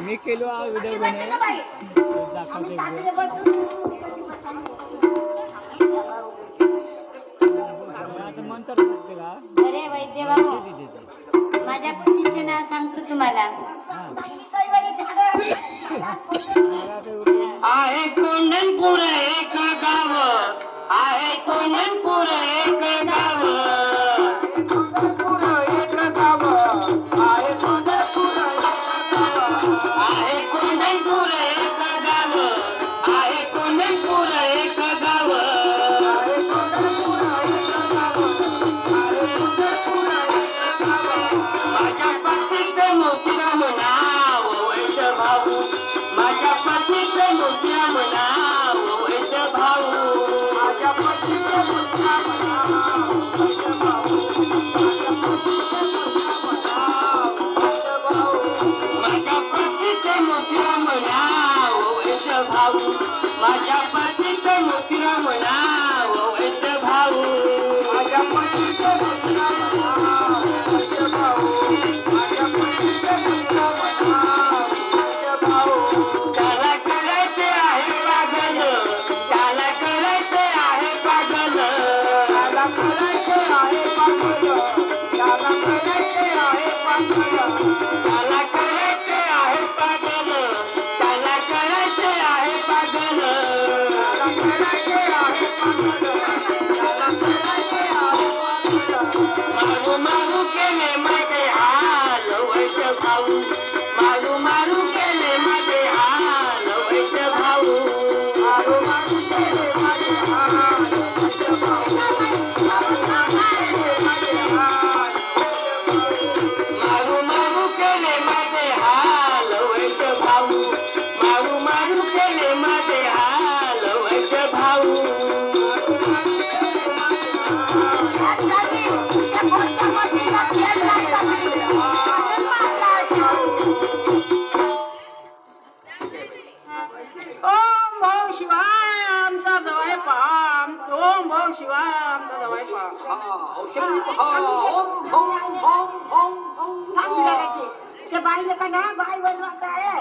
मी केलो हा व्हिडिओ बने आता म्हणतात का अरे वैद्य बाबू माझ्या पतीचे नाव सांगतो तुम्हाला आहे कोंढणपूर एक गाव आहे कोंढणपूर एक गाव एक गाव आहे कोंढणपूर एक गाव आहे कोंढणपूर एक गाव माझ्या पतीचं मोतीराम नाव वैद्य भाऊ माझ्या पतीचं मोतीराम नाव वैद्य भाऊ माझ्या पतीचं मोतीराम नाव वैद्य भाऊ माझ्या पतीचं मोतीराम नाव वैद्य भाऊ माझ्या पतीचं मोतीराम नाव वैद्य भाऊ माझ्या पतीचं मोतीराम नाव वैद्य भाऊ माझ्या पतीचं मोतीराम नाव वैद्य भाऊ त्याला करायचे आहे पागल त्याला करायचे आहे पागल त्याला करायचे आहे पागल त्याला करायचे आहे पागल त्याला करायचे आहे पागल त्याला करायचे आहे पागल त्याला करायचे आहे पागल त्याला करायचे आहे पागल मारू मारू केले माझे हाल वैद्य भाऊ मारू मारू केले माझे हाल वैद्य भाऊ मारू मारू केले माझे हाल वैद्य भाऊ मारू मारू केले माझे हाल मारू मारू केले माझे हाल वैद्य भाऊ मारू मारू केले माझे हाल वैद्य भाऊ ओम भाऊ शिवाय आमचा जवळ पाम ओम भाऊ शिवाय आमचा जवळ पाम ते बाईले का ना बाई बनवायचं आहे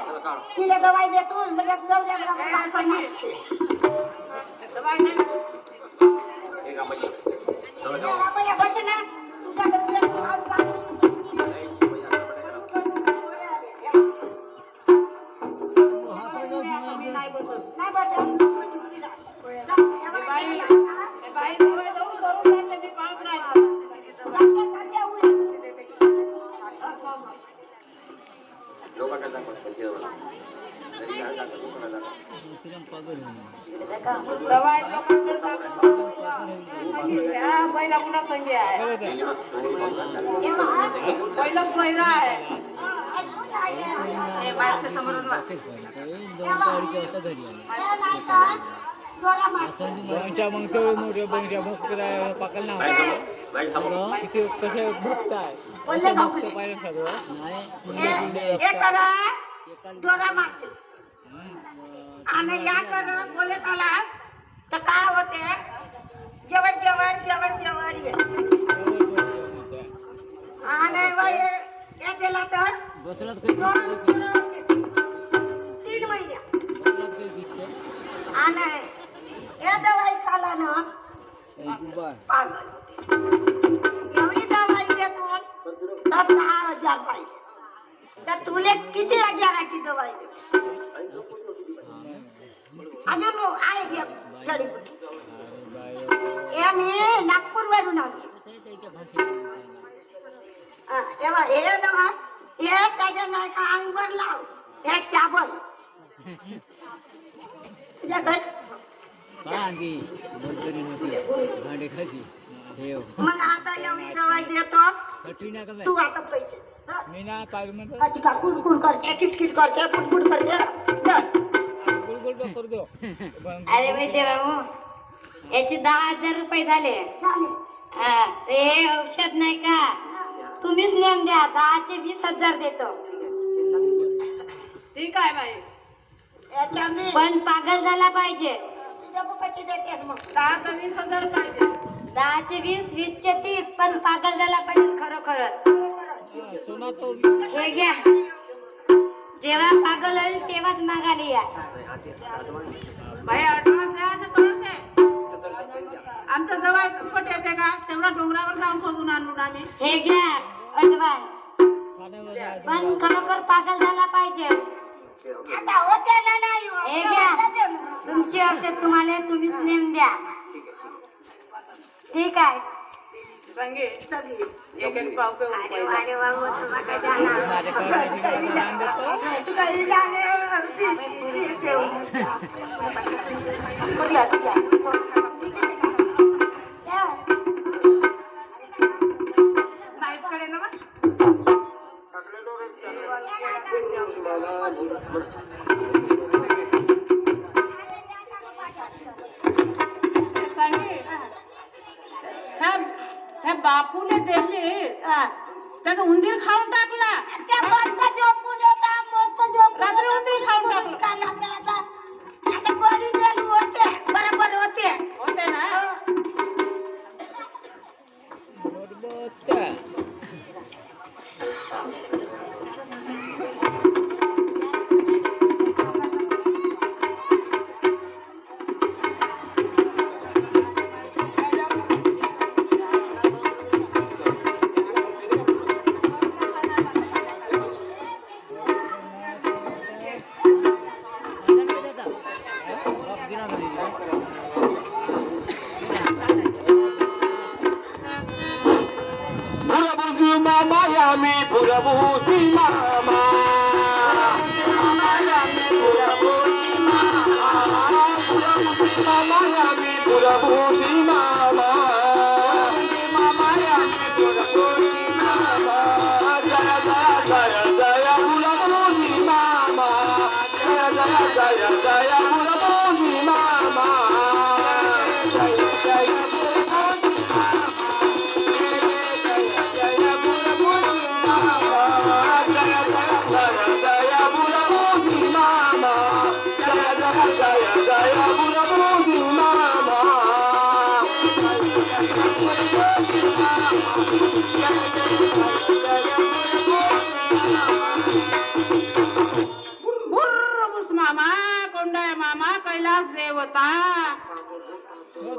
तिला दवाई देतो म्हणजे जाऊ द्या पहिला कुणा संगी आहे पहिला पहिला आहे बंगच्या मग तो मोठे बंगच्या भक्त पाकल ना तिथे कसे भक्त आहे कसे भक्त पाहिजे सर्व आणि या कर बोले आला तर काय होते जेवण जेवण जेवण जेवण आणि या केला तर बसलात 3 महिन्या आणि या दवाई खाला ना पागल एवढी दवाई देतून तर 10,000 पाहिजे तर तुले किती हजाराची दवाई दे अजून आहे जडीबुटी हे मी नागपूर वरून आली तेव्हा हे ना हे त्याच्या नाही का अंगवर लाव हे चाबल मग आता एवढी दवाई देतो तू आता पैसे मी ना पाहिजे म्हणतो अशी का कुरकुर करते किटकिट करते कुटकुट करते गुलगुल कर दो अरे माहिती बाबू याचे 10,000 रुपये झाले हे औषध नाही का तुम्हीच नेम द्या 10चे 20,000 देतो ठीक आहे बाई पण पागल झाला पाहिजे मग 10 ते 20,000 पाहिजे 10चे 20 20चे 30 पण पागल झाला पाहिजे खरोखरच सोनाचं हे घ्या जेव्हा पागल होईल तेव्हाच मागायला या. बाई ऍडव्हान्स द्या ना थोडंसे. आमचं दवाई फुकट येते का? तेवढा डोंगरावर जाऊन खोदून आणून आम्ही. हे घ्या ऍडव्हान्स. पण खरोखर पागल झाला पाहिजे. आता होते ना नाही हो. हे घ्या तुमची औषध तुम्हाला तुम्हीच नेम द्या. ठीक आहे. संगे एक एक पाव पे अरे वा, अरे वा, मग तुला काय जाणार? काही जाणार. बघूया, बघूया. बाईकडे ना बा. त्या बापूने दिली त्यानं उंदीर खाऊन टाकला. त्या बाईचा झोपून होता, मोठा झोपून रात्री उंदीर खाऊन टाकला. आता गोळी चालू होते, बरोबर होते. होते ना.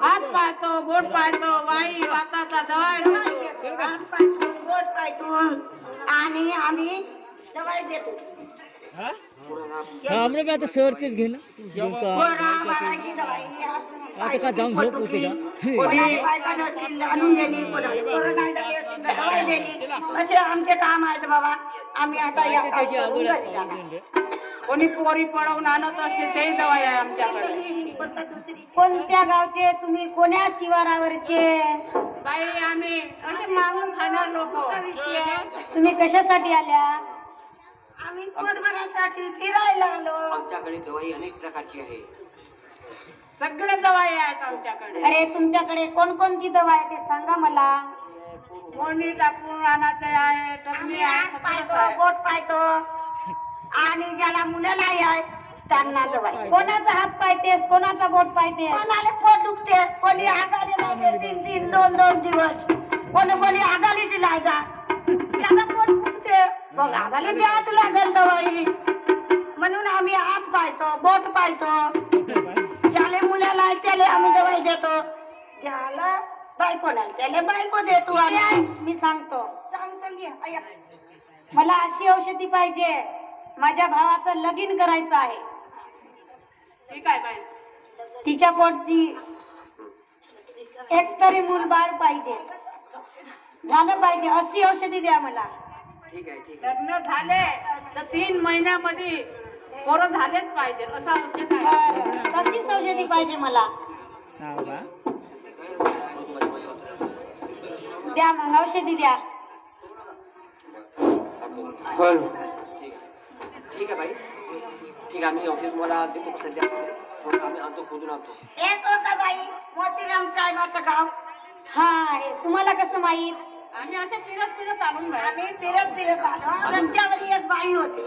हात पाहतो, बोट पाहतो, बाई वाताचा दवाई बोट पाहतो आणि आम्ही दवाई देतो. आम्ही आता सरतेच घे ना. आता का जाऊन झोप होते असे आमचे काम आहेत बाबा. आम्ही आता कोणी पोरी पळवून आणत असते तेही दवाई आहे आमच्याकडे. कोणत्या गावचे तुम्ही? कोण्या शिवारावरचे? बाई आम्ही असे मागून खाणार लोक. तुम्ही कशासाठी आल्या? आम्ही पोटभरासाठी फिरायला आलो. आमच्याकडे दवाई अनेक प्रकारची आहे. सगळे दवाई आहेत आमच्याकडे. अरे तुमच्याकडे कोणकोणती दवा आहे ते सांगा मला. कोणी टाकून आणायचे आहे, टकली आहे, हात सगळंच पाहतो, आहे. बोट पाहतो आणि ज्याला मुलं नाही आहेत त्यांना दवाई. कोणाचा हात पाहतेस, कोणाचा बोट पाहतेस? कोणाला पोट दुखते, कोणी आगाली राहते 3-3, 2-2 दिवस. कोणी आगालीची नाही जा, त्याला पोट दुखते. मग आगाली द्याच लागेल दवाई. म्हणून आम्ही हात पाहतो, बोट पाहतो. ज्याला मुलं नाही त्याला आम्ही दवाई देतो. ज्याला बायको नाही त्याला बायको देतो. मी सांगतो मला अशी औषधी पाहिजे. माझ्या भावाचं लगीन करायचं आहे. ठीक आहे बाई. तिच्या पोटी एक तरी मूल बाळ पाहिजे, झालं पाहिजे. अशी औषधी द्या मला. ठीक आहे, ठीक लग्न झाले तर 3 महिन्यामध्ये पोरं झालेच पाहिजे असं औषध आहे. बरं, तशीच औषधी पाहिजे मला. द्या मग औषधी द्या. ठीक आहे बाई. ठीक आहे, आम्ही औषध तुम्हाला देतो. सध्या आम्ही आणतो, खोदून आणतो. एक होता बाई मोतीराम साहेबाचं गाव. हा, हे तुम्हाला कसं माहित? आम्ही असे फिरत फिरत आणून बाई. आम्ही फिरत आलो. रस्त्यावर एक बाई होती.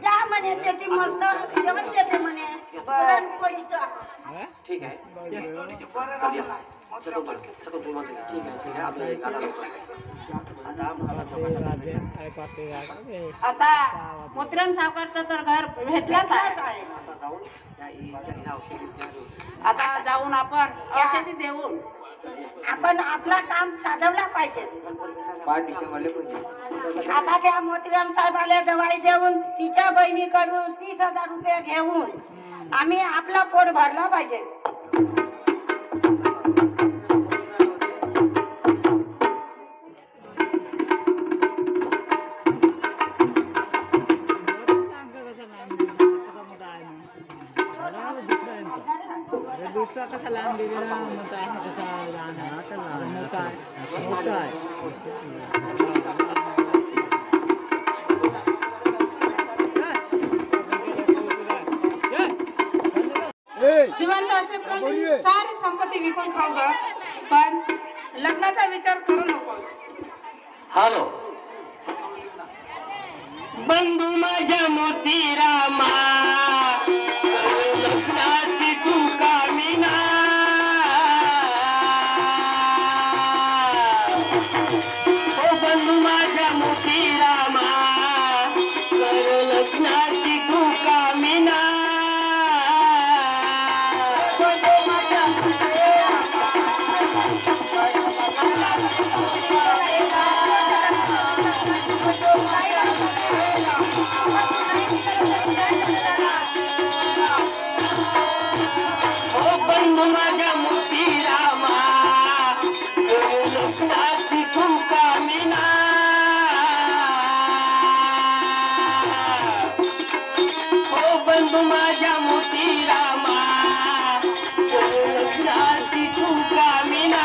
त्या म्हणे ती मस्त जेवण देते म्हणे. पुरणपोळीचं. ठीक आहे. ठीक आहे, आपल्याला आता आम्हाला आता मोत्र्यान सावकारचं तर घर भेटलाच आहे. आता जाऊन त्या औषधी आता जाऊन आपण औषधी देऊन आपण आपला काम साधवला पाहिजे. 5 डिसेंबरला पण आता त्या मोतीराम साहेबाला दवाई देऊन तिच्या बहिणीकडून 30,000 रुपये घेऊन आम्ही आपला पोट भरला पाहिजे. दुसरा कसा लहान दिलेला म्हणता हा कसा लहान आहे मोठा आहे मोठा आहे. जिवंत असेपर्यंत सारी संपत्ती विकून खाऊ ग, पण लग्नाचा विचार करू नको. हॅलो बंधू माझ्या मोतीरामा लग्नाची तू कामिना ओ बंधू माझ्या मोतीरामा लग्नाची तू कामिना बंधू माझ्या मोतीरामा लग्नाची तू कामिना ओ बंधू माझ्या मोतीरामा लग्नाची तू कामिना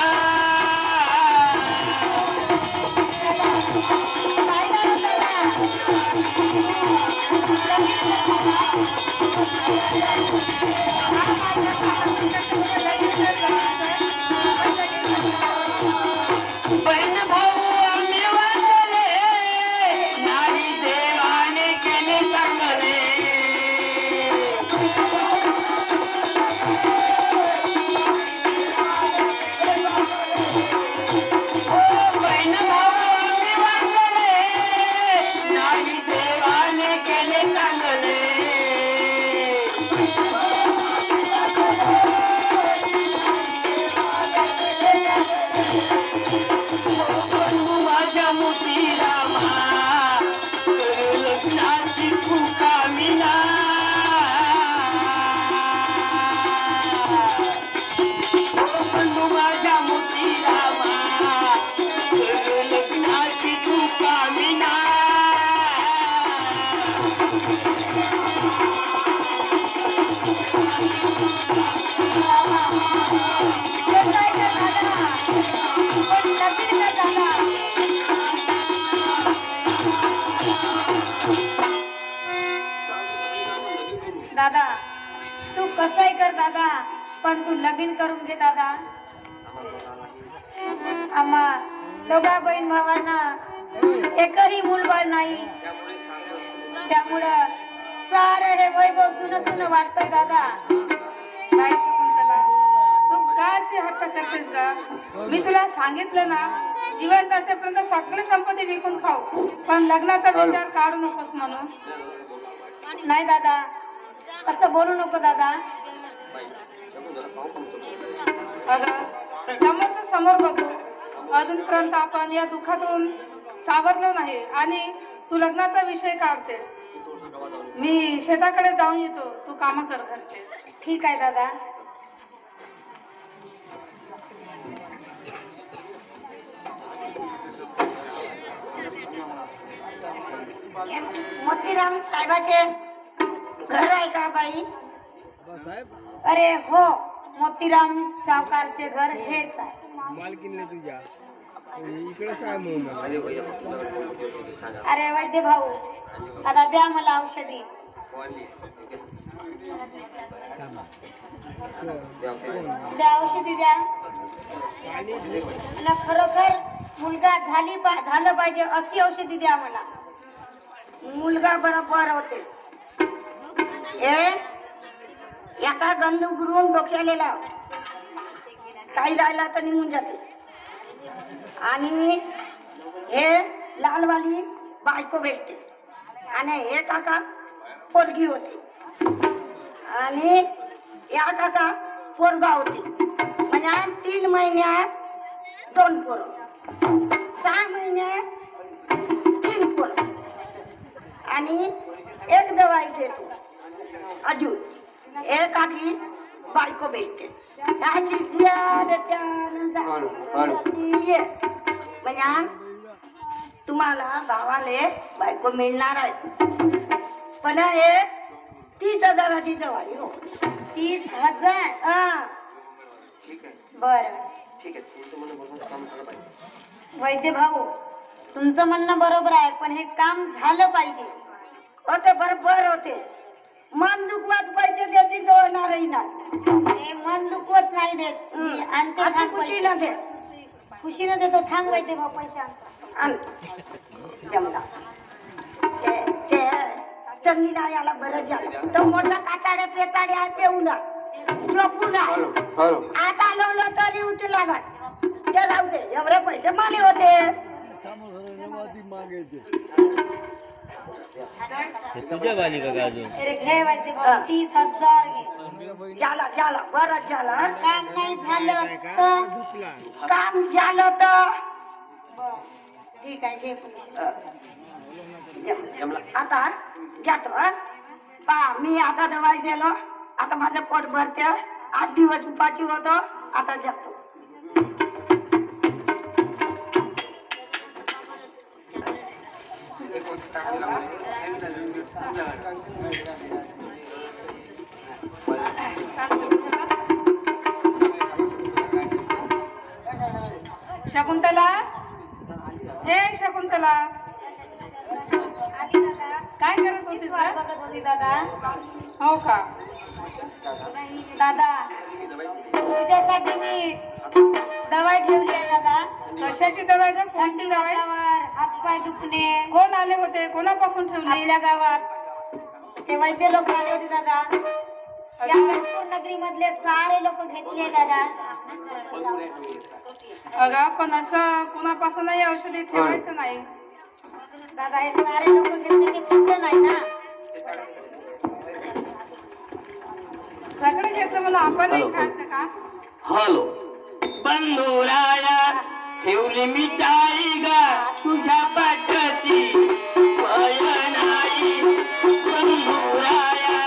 बहीण भाऊ आम्ही वाचले नाही देवाने केले चांगले बहीण भाऊ आम्ही वाचले नाही देवाने केले चांगले माझ्या मोतीरामा लग्नाची तू कामिना माझ्या मोतीरामा लग्नाची तू कामिना दादा तू कसंही कर दादा, पण तू लगीन करून घे दादा. आम्हा दोघा बहीण भावांना एकही मूलबाळ नाही, त्यामुळं सारं हे वैभव सुन सुन वाटतंय दादा. बाई शकुंतला, तू काय ते हट्ट करतेस का? मी तुला सांगितलं ना, जिवंत असेपर्यंत सगळी संपत्ती विकून खाऊ, पण लग्नाचा विचार काढू नकोस म्हणून. नाही दादा, असं बोलू नको दादा. अगं समोरचं समोर बघू, अजूनपर्यंत आपण या दुःखातून सावरलो नाही आणि तू लग्नाचा विषय काढतेस. मी शेताकडे जाऊन येतो, तू कामं कर घरचे. ठीक आहे दादा. मोतीराम साहेबाचे घर आहे का बाई? साहेब अरे हो, मोतीराम सावकारचे घर हेच आहे. मालकीनले तुझ्या इकडेच आहे म्हणून. अरे वैद्य भाऊ, आता द्या मला औषधी. द्या औषधी द्या. आणि खरोखर मुलगा झालं पाहिजे अशी औषधी द्या मला. मुलगा बरोबर होते. एका गंध गुरुवून डोक्याला लाव, काही राहिला तर निघून जाते. आणि हे लालवाली बायको भेटते आणि हे काका पोरगी होती आणि या काका पोरगा होती. म्हणजे 3 महिन्यात 2 पोरं, 6 महिन्यात 3 पोरं आणि एक दवाई देतो अजून एक आधी बायको भेटते. म्हणजे तुम्हाला भावाले बायको मिळणार आहे. पण हे 30,000ची दवाई हो. 30,000? हा ठीक आहे बर. ठीक आहे तुमचं म्हणणं बरोबर काम झालं पाहिजे. वैद्य भाऊ, तुमचं म्हणणं बरोबर आहे, पण हे काम झालं पाहिजे. होते बरोबर होते. मन दुखवात पैसे देतील तो होणारही नाही. हे मन दुखवत नाही देत. आणि ते आता थांब खुशी पैसे. न दे. खुशीनं देतो. थांब वैद्य भाऊ, पैसे आणतो. आण. जमला. ते चंगी नाही आला बरं झालं. तो मोठा काटाड्या पेटाड्या पेऊला झोपूला आता लावलं तरी उठला नाही. ते राहू दे. एवढे पैसे माले होते. हे तुझ्या वाली का अजून अरे घे वैद्य भाऊ, 30,000 घे. झाला बरं झालं. काम नाही झालं तर काम झालं तर ठीक आहे, घे पैसे. आता जातो. पा मी आता दवाई दिलो. आता माझं पोट भरते. 8 दिवस उपाशी होतो. आता जातो. शकुंतला, हे शकुंतला, काय करत होतीस ग? बघत होती दादा. हो का? दादा तुझ्यासाठी मी दवाई ठेवली आहे दादा. कशाची दवाई ग? कोणती दवाई? हातपाय दुखणे. कोण आले होते? कोणापासून ठेवली? आपल्या गावात ते वैद्य लोक आले होते दादा. या नागपूर नगरी मधले सारे लोक घेतले दादा. अगं पण असं कुणापासूनही औषधी ठेवायचं नाही. दादा हे सारे लोक घेतले ते कुठं नाही ना. सगळं घेतलं म्हणून आपणही खायचं का? हॅलो बंधुराया ठेवली मिठाई गा तुझ्या पाठची पयनाई. बंधुराया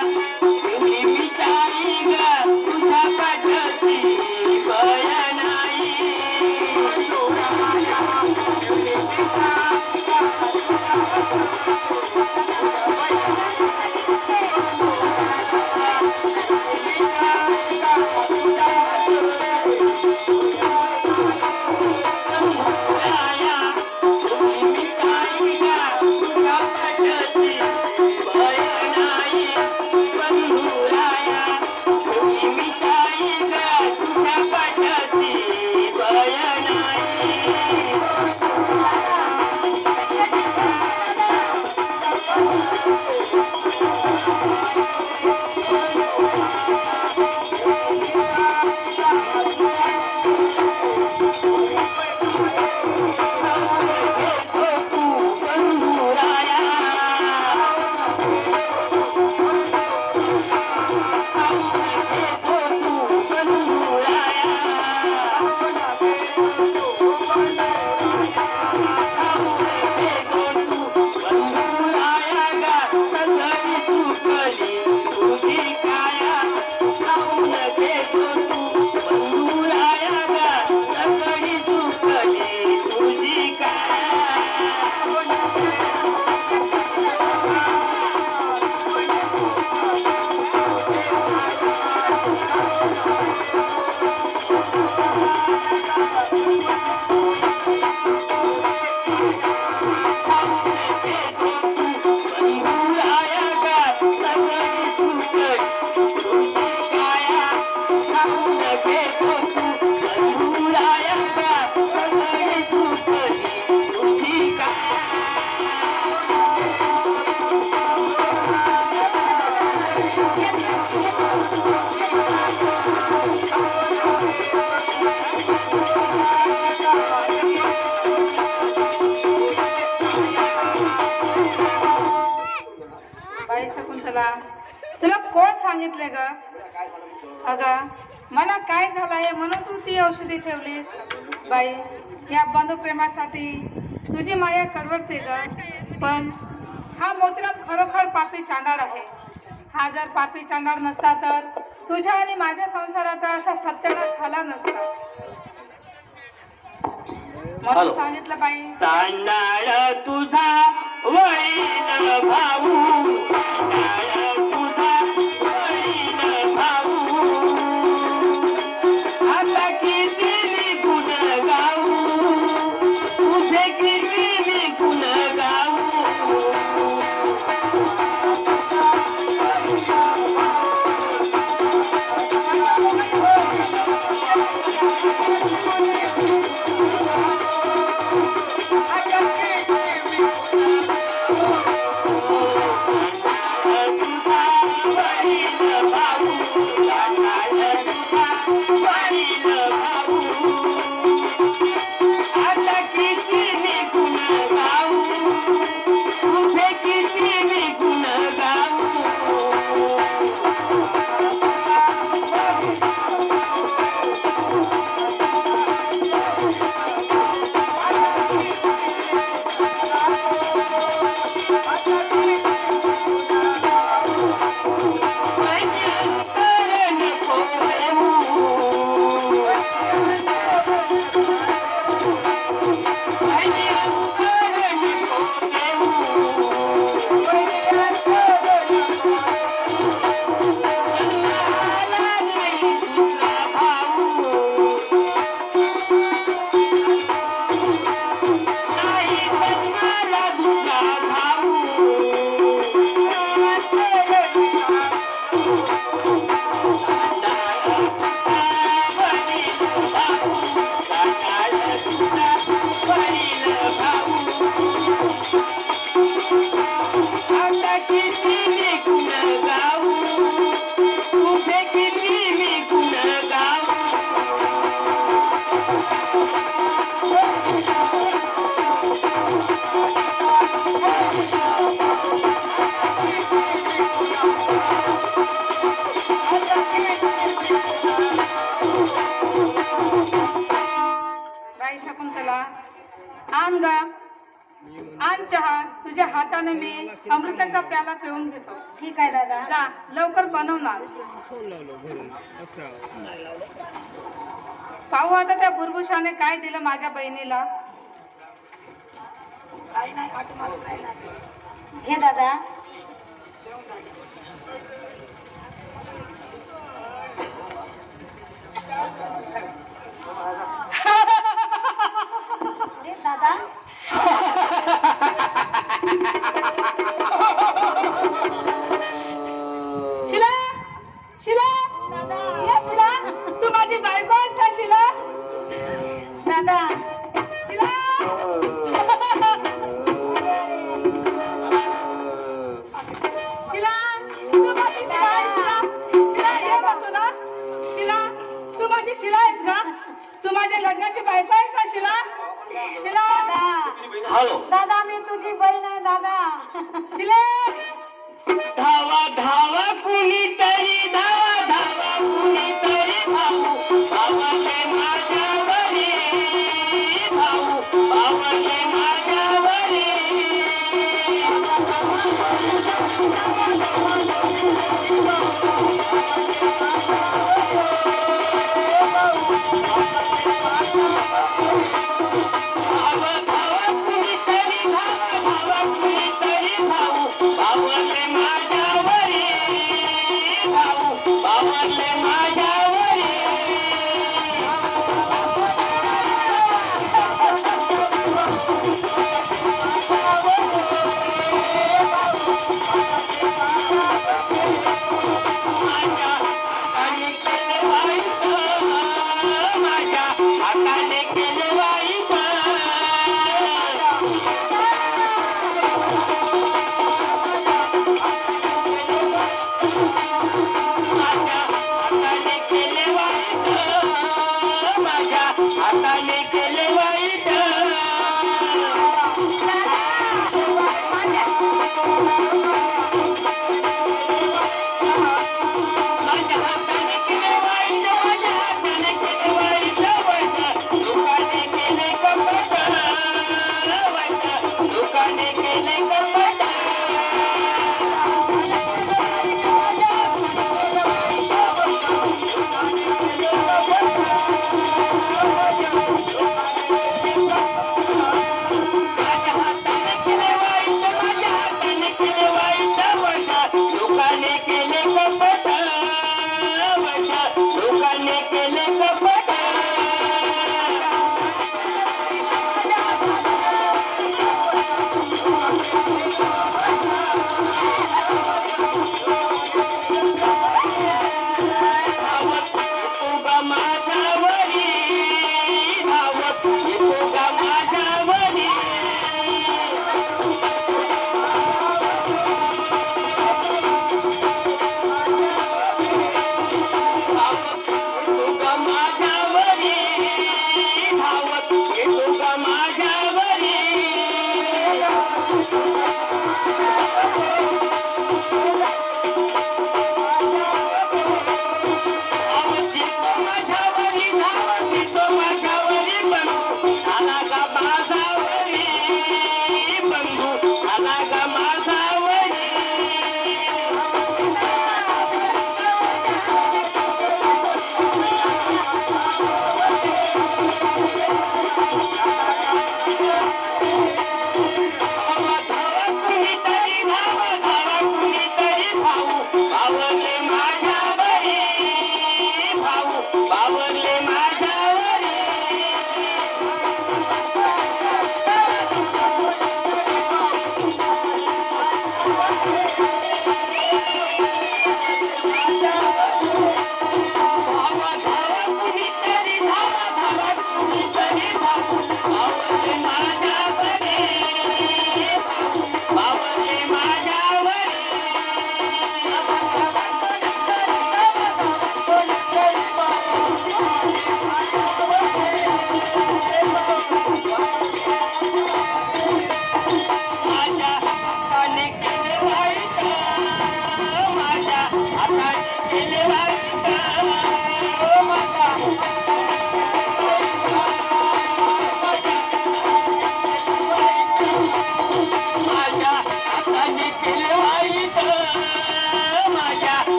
ठेवली मिठाई गा तुझ्या पाठची पयनाई. बंधुराया ठेवली मिठाई तुझी काय शकुंतला, तुला कोण सांगितले ग? अगं मला काय झालंय म्हणून तू ती औषधी ठेवलीस? बाई, या बंधुप्रेमासाठी तुझी माया करवडते ग. पण हा मोतीराम खरोखर पापी चांडाळ आहे. हा जर पापी चांडाळ नसता तर तुझ्या आणि माझ्या संसाराचा असा सत्यानाश झाला नसता. म्हणून सांगितलं बाई. चांडाळ तुझा वळीन भाऊ, चांडाळ तुझा वळीन भाऊ, आता किती मी गुण गाऊ, तुझे किती मी गुण गाऊ. तुझ्या हाताने मी अमृताचा प्याला पिऊन घेतो. ठीक आहे दादा. जा लवकर बनवणार. पाहू आता त्या बुरबुशाने काय दिलं माझ्या बहिणीला. घे दादा. दादा शिला, शिला, या शिला, तू माझी बायको आहेस का शिला? दादा शिला, शिला, तू माझी शिला आहेस का? शिला ये म्हणतो ना. शिला, तू माझी शिला आहेस का? तू माझ्या लग्नाची बायको आहेस का शिला? शिला, हॅलो दादा मी तुझी बहीण आहे दादा. शिले, धावा धावा कुणीतरी धावा धावा कुणीतरी भाऊ भावाले माझ्यावरी भाऊ भावाले माझ्यावरी धावा धावा कुणीतरी धावा धावा कुणीतरी भाऊ भावाले माझ्यावरी भाऊ भावाले माझ्यावरी माझ्या हाताने केलं वाईट माझ्या हाताने केलं वाईट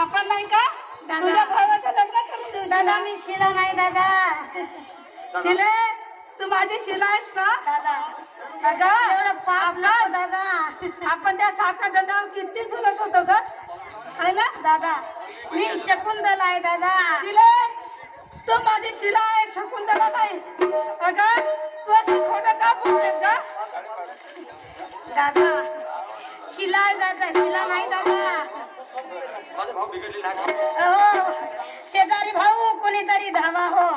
आपण नाही का दादा. तुझ्या भावाचं लग्न करून देऊ दादा मी शिला नाही दादा. शिले तू माझी शिला आहेस का दादा दादा एवढं पाप नको दादा. आपण त्या साखर गंधावर किती झुलत होतो ग है ना दादा मी शकुंतला आहे दादा. शिले तू माझी शिला आहे शकुंतला नाही अगं तू अशी खोटं का बोलतेस का दादा शिला आहे दादा शिला नाही दादा. माझा भाऊ बिघडलेला आहे. हो शेजारी भाऊ कोणीतरी धावा हो.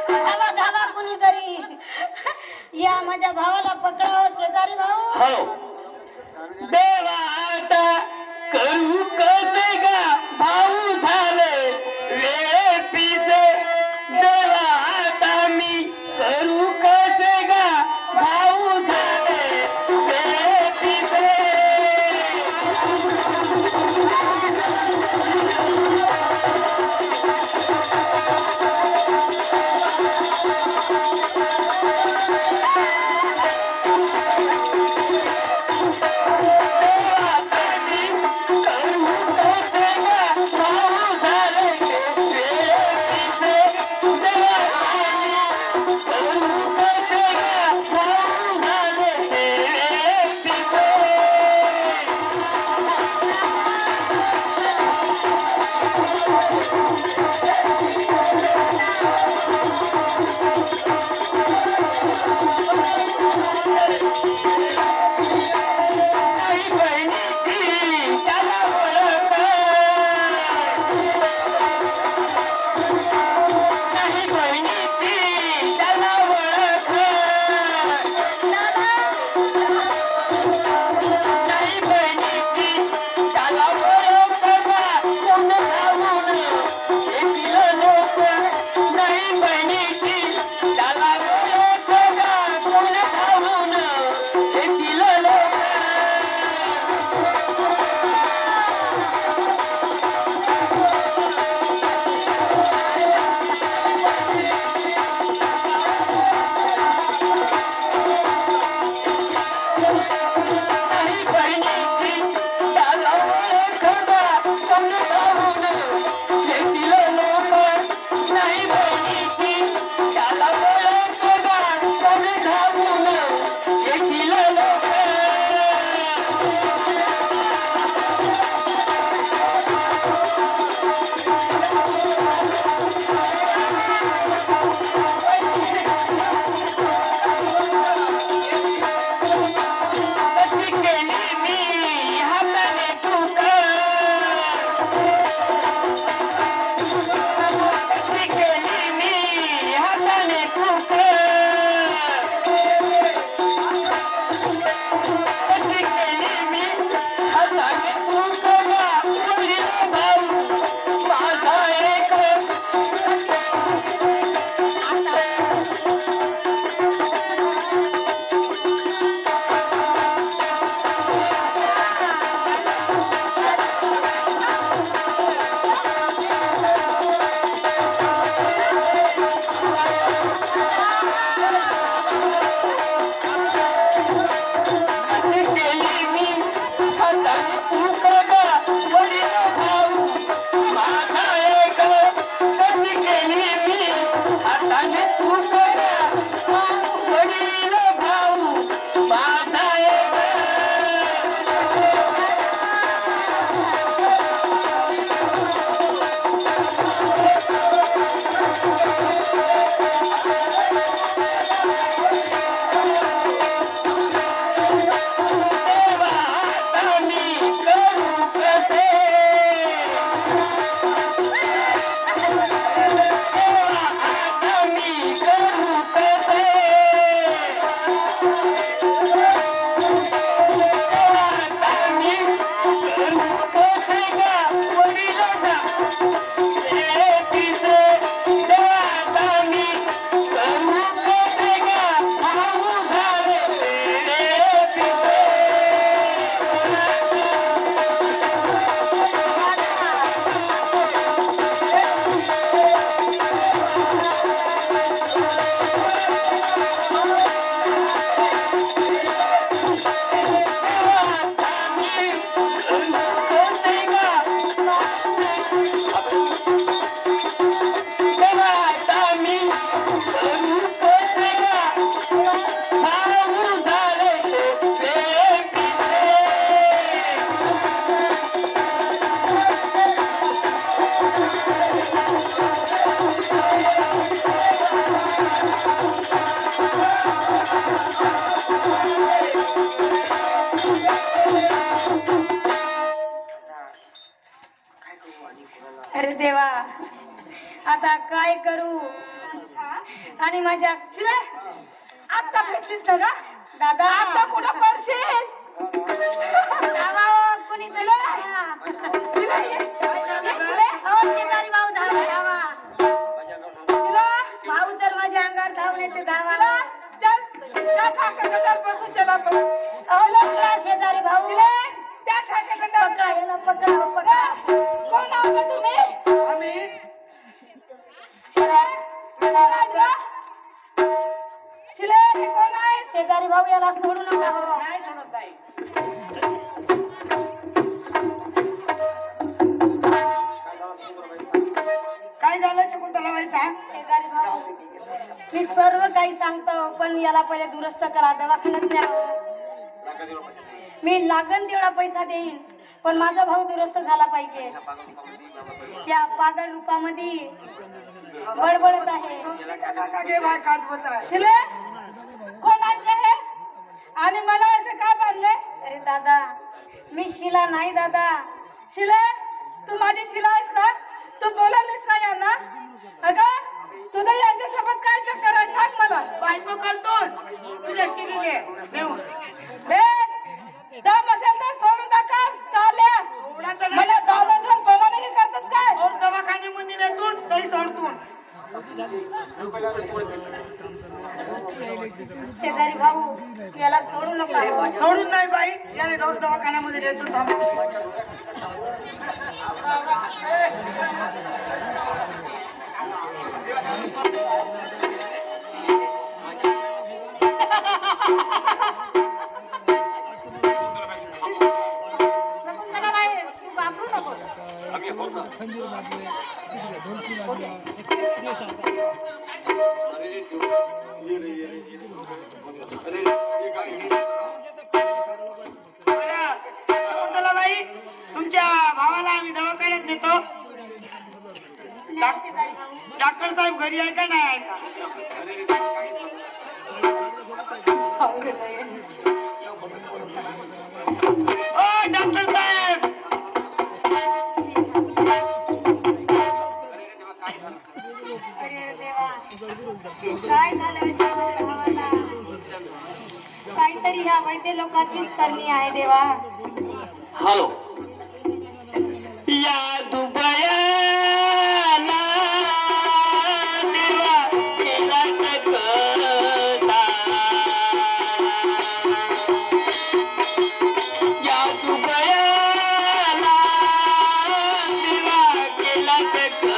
धावा धावा कोणीतरी या माझ्या भावाला पकडा हो शेजारी भाऊ. हो देवा आता करू कसे गा भाऊ झाले वेळे पिसे देवा आता मी करू कसे गा भाऊ झाले वेळे पिसे देवा अरे देवा, आता काय करू? आणि माझ्या आता भेटलीस ना का दादा आता कुठं पडशील कुणी भाऊ धावा भाऊ तर माझ्या अंगावर धावून येते धावाला. शेजारी भाऊ त्या पकडा याला, पकडा पकडा. कोण आहोत तुम्ही? आम्ही शिले हे कोण आहे? शेजारी भाऊ याला सोडू नका हो. नाही सोडत नाही. काय झालं शकुंतला बाई सांग. शेजारी भाऊ मी सर्व काही सांगतो, पण याला पहिले दुरुस्त करा, दवाखान्यात न्या. मी लागन तेवढा पैसा देईन, पण माझा भाऊ दुरुस्त झाला पाहिजे. त्या पागल रूपामध्ये बडबडत आहे. शिले कोण आणले हे आणि मला असं का बांधले? अरे दादा मी शिला नाही दादा. शिले तू माझी शिला आहेस का? तू बोलवलीस ना यांना? अगं तुझं यांच्यासोबत काय चक्कर आहे सांग मला. बायको करतो तुझ्या शिरीले देऊन दम असेल तर सोडून टाका चाल्या. मला दवाखान्यात बोलवणे करतोस काय? दवाखान्यामध्ये नेतून तरी सोडतून. शेजारी भाऊ याला सोडू नका हो. सोडून नाही बाई, याने जाऊन दवाखान्यामध्ये नेतून बाई, तुमच्या भावाला आम्ही दवाखान्यात नेतो. डॉक्टर साहेब घरी आहे का नाही आहे का? ओ डॉक्टर साहेब, अरे देवा काय झालं अशा माझ्या भावाला? काहीतरी ह्या वैद्य लोकांचीच करणी आहे देवा. हॅलो या दुबयाला देवा केला कसा, या दुबयाला देवा केला कसा.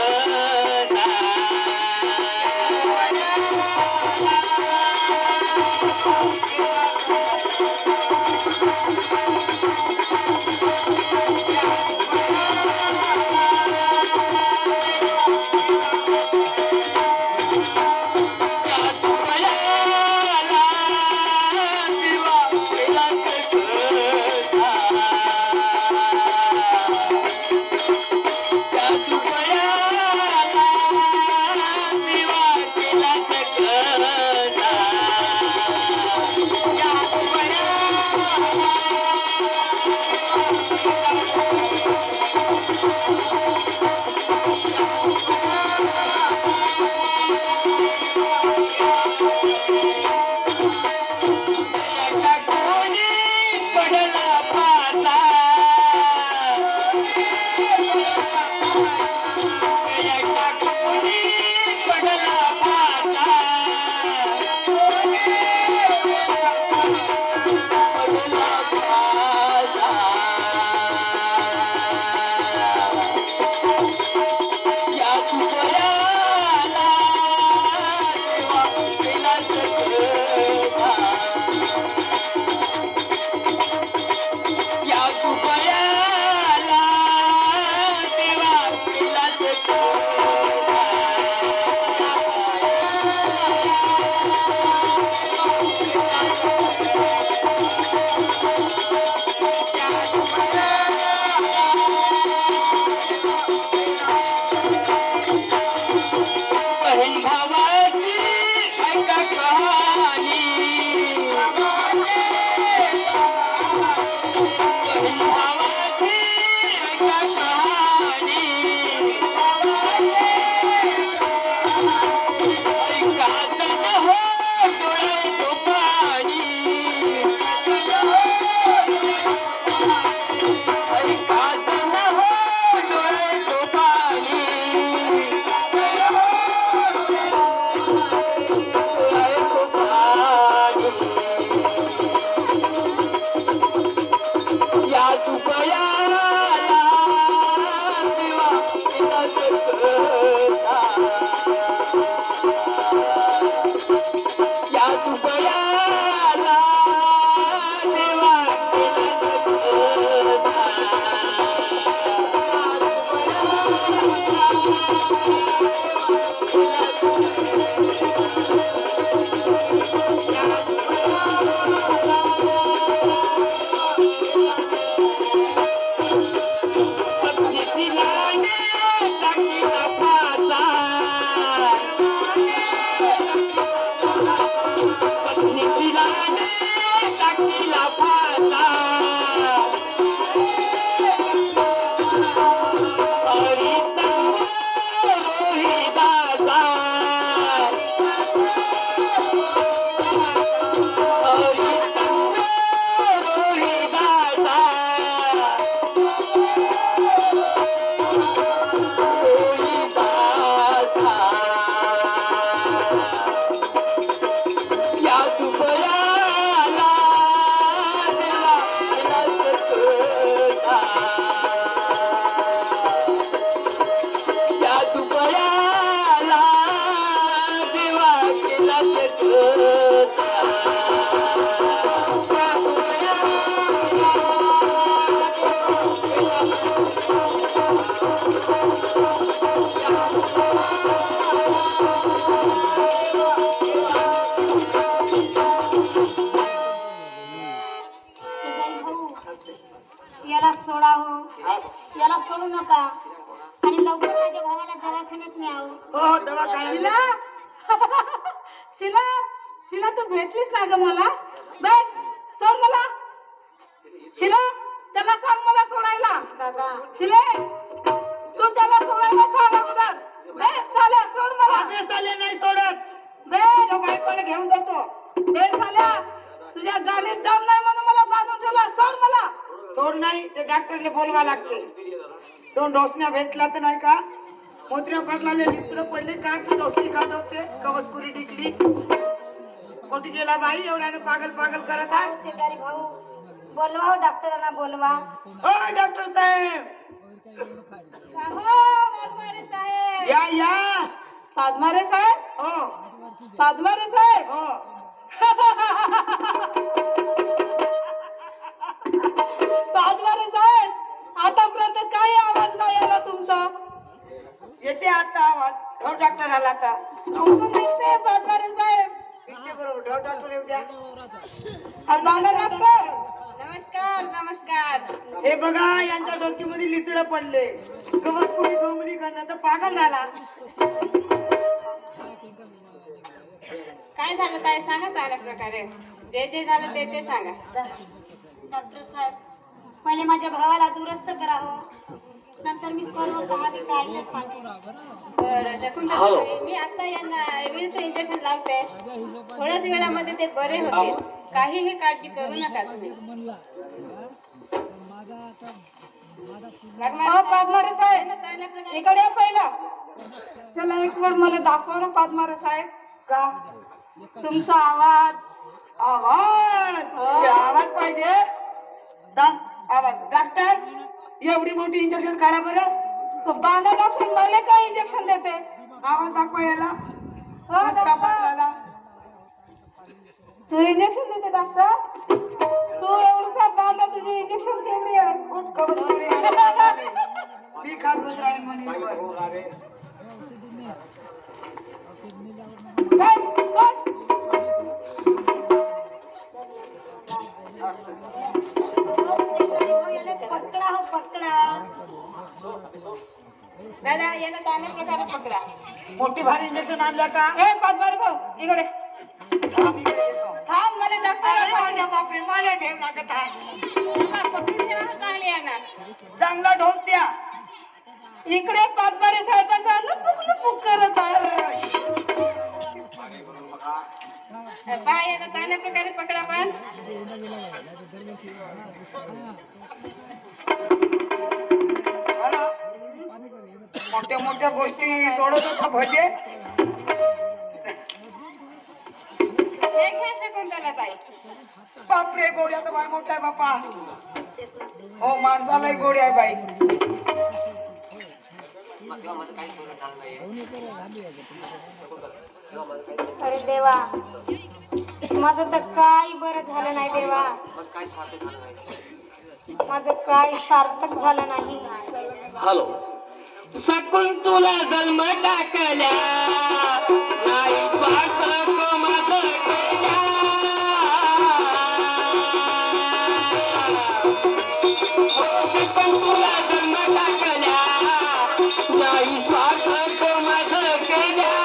याला सोडू नका आणि लवकर माझ्या भावाला दवाखान्यात न्यावं. हो दवाखान्यात. शिला शिला शिला तू भेटलीस ना ग मला. बस सोड मला. शिला त्याला सांग मला सोडायला. शिले तू त्याला सोडायला सांग अगोदर. बस साल्या सोड मला. आम्ही साले नाही सोडत. बे बायकोला घेऊन जातो. बे साल्या तुझ्या जाणीत दम नाही म्हणून मला बांधून ठेवला. सोड मला. सोड नाही ते डॉक्टरने बोलवा लागते. 2 डोसण्या भेटला तर नाही का मोत्र्या पडलाले लित्र पडले का की डोसणी खात होते कवचपुरी टिकली. कोटी गेला बाई एवढ्यानं पागल पागल करत आहे. शेजारी भाऊ बोलवा हो डॉक्टरांना बोलवा. हो डॉक्टर साहेब हो वाघमारे साहेब. या या. साधमारे साहेब. हो साधमारे साहेब. हो साधमारे साहेब आतापर्यंत काही आवाज नाही आला तुमचा. येते आता आवाज. हो डॉक्टर आला आता. साधमारे साहेब. इथे बरोबर हो डॉक्टर येऊ द्या. डॉक्टर नमस्कार नमस्कार. हे बघा यांच्या डोक्यामध्ये लितड पडले. कवचपुरी डोंबरी करण्याचा पागल झाला. काय झालं काय सांगा चांगल्या प्रकारे. जे जे झालं ते ते सांगा. डॉक्टर साहेब पहिले माझ्या भावाला दुरुस्त करावं नंतर मी सर्व कहाणी काय सांगेन. बरं शकुंतला मी आता यांना एव्हिलचं इंजेक्शन लावते. थोड्याच वेळामध्ये ते बरे होतील. काहीही काळजी करू नका तुम्ही. पादमारे साहेब इकडे या पहिला. चला एक वेळ मला दाखवा ना पादमारे साहेब. का तुमचा आवाज. आवाज हे आवाज पाहिजे. आवाज डॉक्टर एवढी मोठी इंजेक्शन काढा बरं. तो बांधा डॉक्टर मला काय इंजेक्शन देते. आवाज दाखवा याला. हो मस्का डॉक्टर. पडलेला. तू इंजेक्शन देते डॉक्टर. तू एवढं बांधा तुझी इंजेक्शन केवढी आहे. खूप कवचपुरी आहे. मी खात होत राहील म्हणे. काय? कोण? पकडा हो पकडा. दादा याला चांगल्या प्रकारे पकडा. मोठी भारी इंजेक्शन आणल्या का. ए पादमारे भाऊ इकडे आम्ही इकडे येतो. थांब मला डॉक्टर बापरे मला ठेव लागत आहे. चांगली येणार. चांगला ढोस द्या. इकडे पादमारे साहेबांचा लुपुक लुपुक करत आहे. पाय याला चांगल्या प्रकारे पकडा. पण मोठ्या मोठ्या गोष्टी सोडत होता भजे. हे घ्या शकुंतला ताई. बापरे गोड्या तर बाई मोठा आहे बापा. हो माणसालाही गोडी आहे बाई. तेव्हा माझं काहीच बोलणं झालं नाही. अरे देवा माझं तर काही बरं झालं नाही देवा. माझं काहीच स्वार्थ झालं नाही. माझं काही सार्थक झालं नाही. हॅलो सकून तुला जन्म टाकल्या नाही स्वार्थ माझं केल्या. सकून तुला जन्म टाकल्या नाही स्वार्थ माझं केल्या.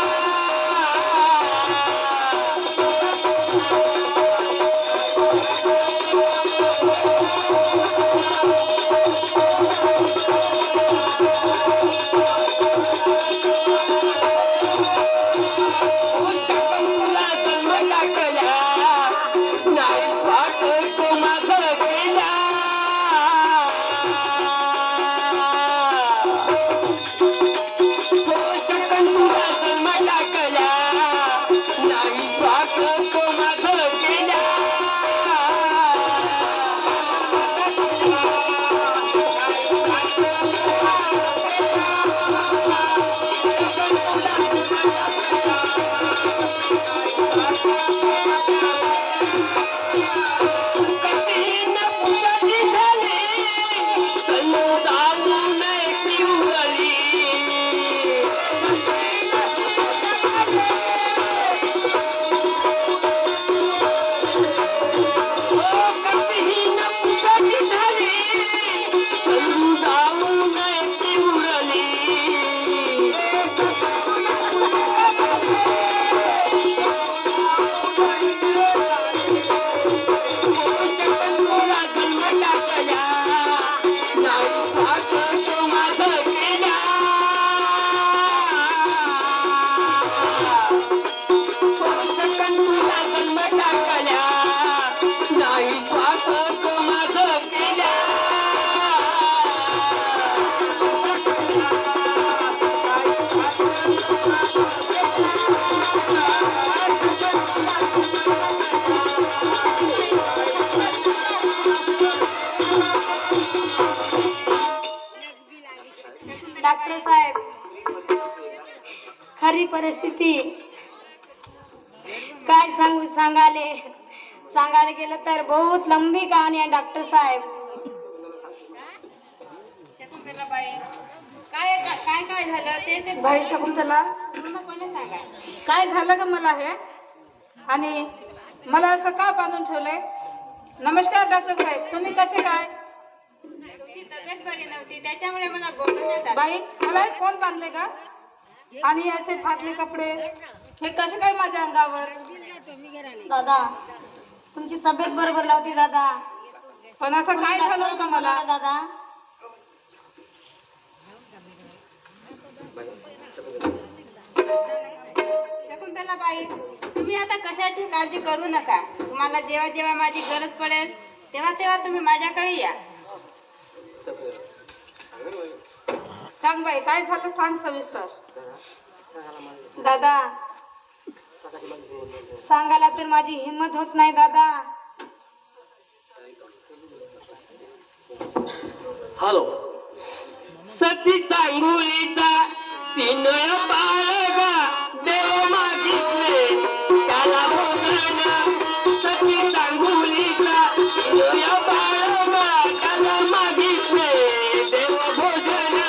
डॉक्टर साहेब, खरी परिस्थिती काय सांगायला गेलं तर बहुत लंबी कहाणी आहे डॉक्टर साहेब. काय झालं ते भाई शकुंतला काय झालं का मला हे आणि मला असं का बांधून ठेवलंय? नमस्कार डॉक्टर साहेब, तुम्ही कसे काय? तब्येत बरी नव्हती त्याच्यामुळे मला बोलवण्यात बाई मला कोण बांधले का? आणि असे फाटले कपडे हे कसे काय माझ्या अंगावर? दादा, तुमची तब्येत बरोबर नव्हती दादा. पण असं काय झालं होतं मला? दादा शकुंतला बाई, तुम्ही आता कशाची काळजी करू नका. तुम्हाला जेव्हा जेव्हा माझी गरज पडेल तेव्हा तेव्हा तुम्ही माझ्याकडे या. सांग बाई काय झालं, सांग सविस्तर. दादा सांगायला तर माझी हिंमत होत नाही दादा. हॅलो. सतीचा अंगुलीचा सिनय बाळगा देव मागितले त्याला भोगना. सतीचा अंगुलीचा सिनय बाळगा त्याला मागितले देव भोजना.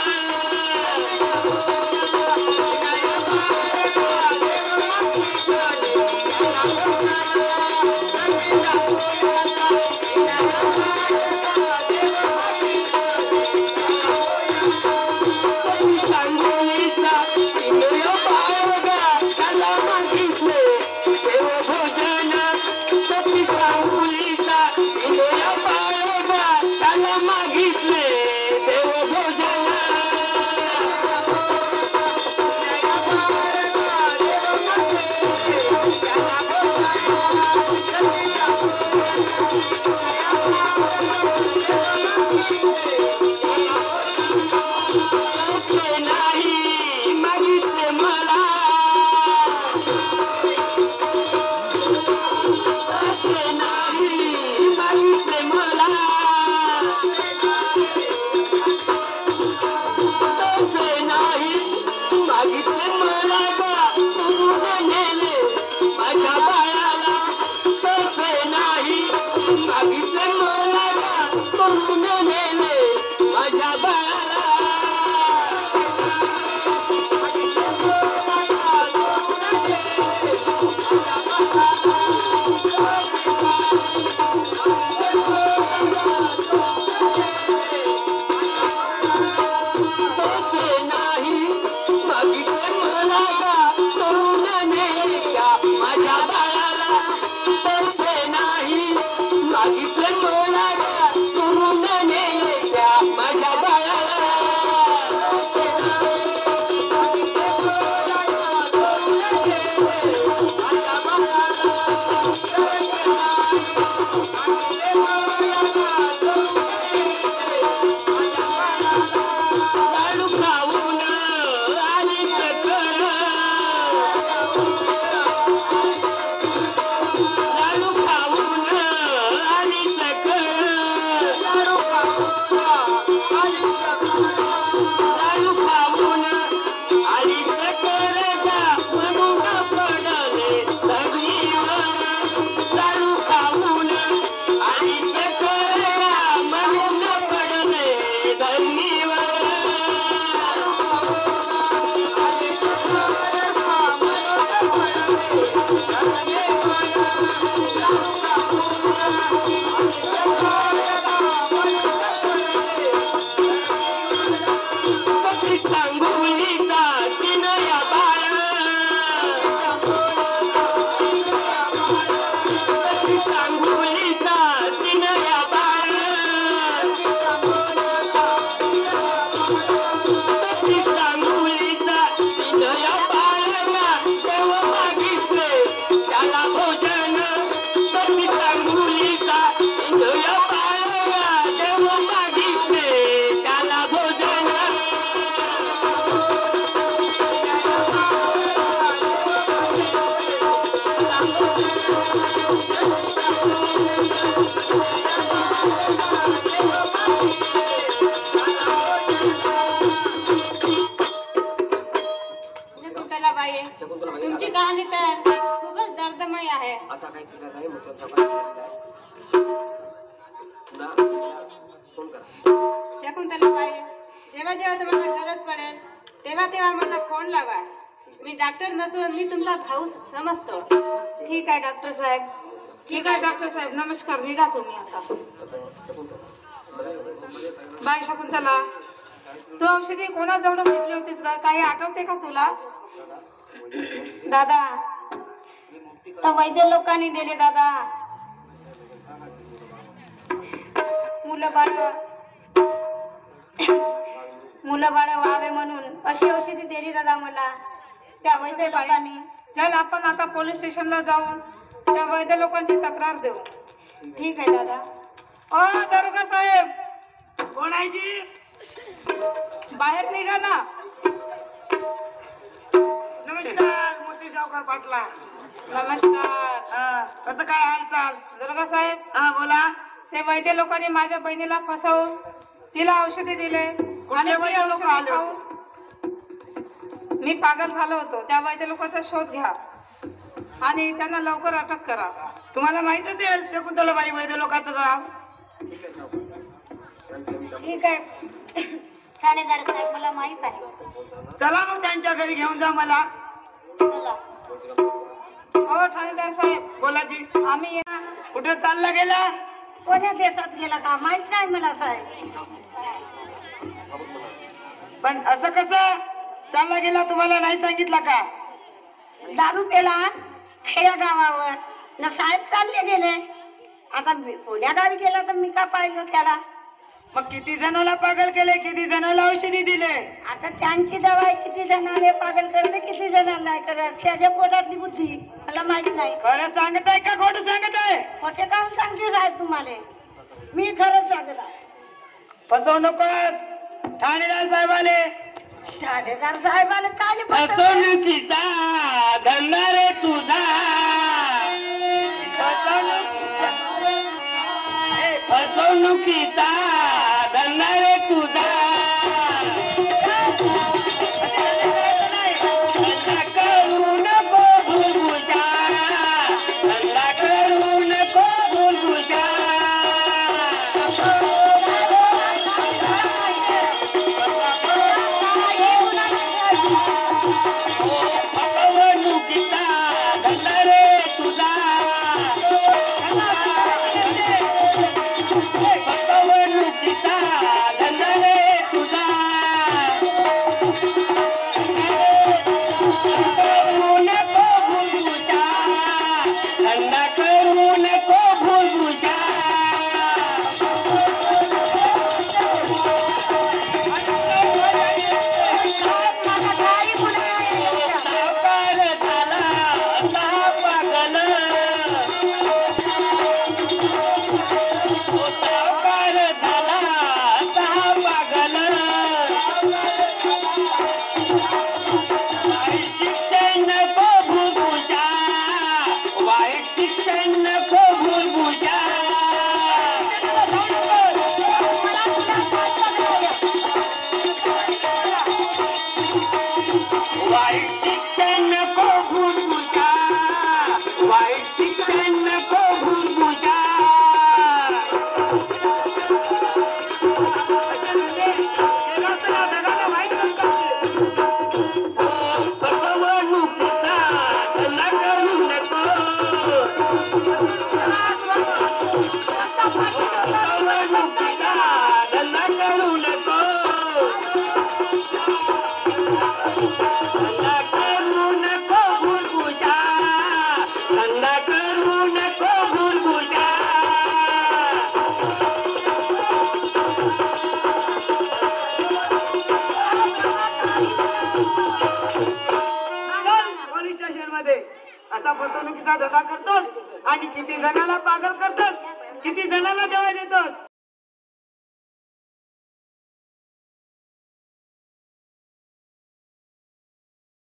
काही फिकर नाही, मोठ्या पुन्हा फोन करा. शकुंतलाबाई, जेव्हा जेव्हा तुम्हाला गरज पडेल तेव्हा तेव्हा मला फोन लावा. मी डॉक्टर नसून मी तुमचा भाऊ समजतो. ठीक आहे डॉक्टर साहेब. ठीक आहे डॉक्टर साहेब, नमस्कार. निघा तुम्ही आता. बाय शकुंतला, तू औषधी कोणाजवळ घेतली होतीस का? काही आठवते का तुला? दादा तर वैद्य लोकांनी दिले दादा. मुलं बाळ व्हावे म्हणून अशी औषधी दिली दादा मला त्या वैद्य लोकांनी. चल आपण आता पोलीस स्टेशनला जाऊन त्या वैद्य लोकांची तक्रार देऊ. ठीक आहे दादा. ओ दरोगा साहेब, कोण आहे जी? बाहेर निघा ना. नमस्कार मोती सावकार पाटला. नमस्कार. कसं काय हालचाल? दरोगा साहेब, हा बोला. ते वैद्य लोकांनी माझ्या बहिणीला फसवून तिला औषधी दिले आणि ती वैद्य लोक औषधी आले? खाऊन मी पागल झालो होतो. त्या वैद्य लोकांचा शोध घ्या आणि त्यांना लवकर अटक करा. तुम्हाला माहितच आहे शकुंतलाबाई वैद्य लोकांचं गाव. ठीक आहे ठाणेदार साहेब, मला माहित आहे. चला मग त्यांच्या घरी घेऊन जा मला. चला. हो ठाणेदार साहेब, बोला जी. आम्ही कुठे चालला गेला? कोण्या देशात गेला का माहित नाही मला साहेब. पण असं कसं चालला गेला तुम्हाला नाही सांगितलं का? दारू पेला खेड्या गावावर न साहेब चालले गेले. आता कोण्या गावी गेला तर मी का पाहिलं त्याला. मग किती जणाला पागल केले, किती जणाला औषधी दिले? आता त्यांची दवाई किती जणांना पागल करते किती जणांना नाही करत त्याच्या पोटातली बुद्धी मला माहित नाही. खरं सांगताय का खोटं सांगताय? खोटे काम सांगते साहेब तुम्हाला. मी खरंच सांगत आहे. फसवू नकोस. ठाणेदार साहेब आले. ठाणेदार साहेबाला काय फसवणुकीचा धंदा रे तुझा. फसवणुकीचा धंदा रे तुझा. धंदा करू नको भुलभुजा. धंदा करू नको भुलभुजा. फसवणुकीचा धंदा रे तुझा. फसवणुकीचा धंदा रे तुझा. करू नको भुलभुजा. धंदा करू नको भुलभुजा. सावकार झाला असा पागल. सावकार झाला असा पागल. वाईट शिक्षण नको भुलभुजा. वाईट शिक्षण नको भुलभुजा. वाईट शिक्षण नको भुलभुजा. वाईट शिक्षण नको भुलभुजा. फसवणुकीचा धंदा करू नको. फसवणुकीचा धंदा करू नको. धंदा करू नको भुलभुजा. धंदा करू नको भुलभुजा. पोलीस स्टेशन मध्ये असा फसवणुकीचा धंदा करतोस आणि किती जणाला पागल करतोस, किती जणाला देवा देतोस.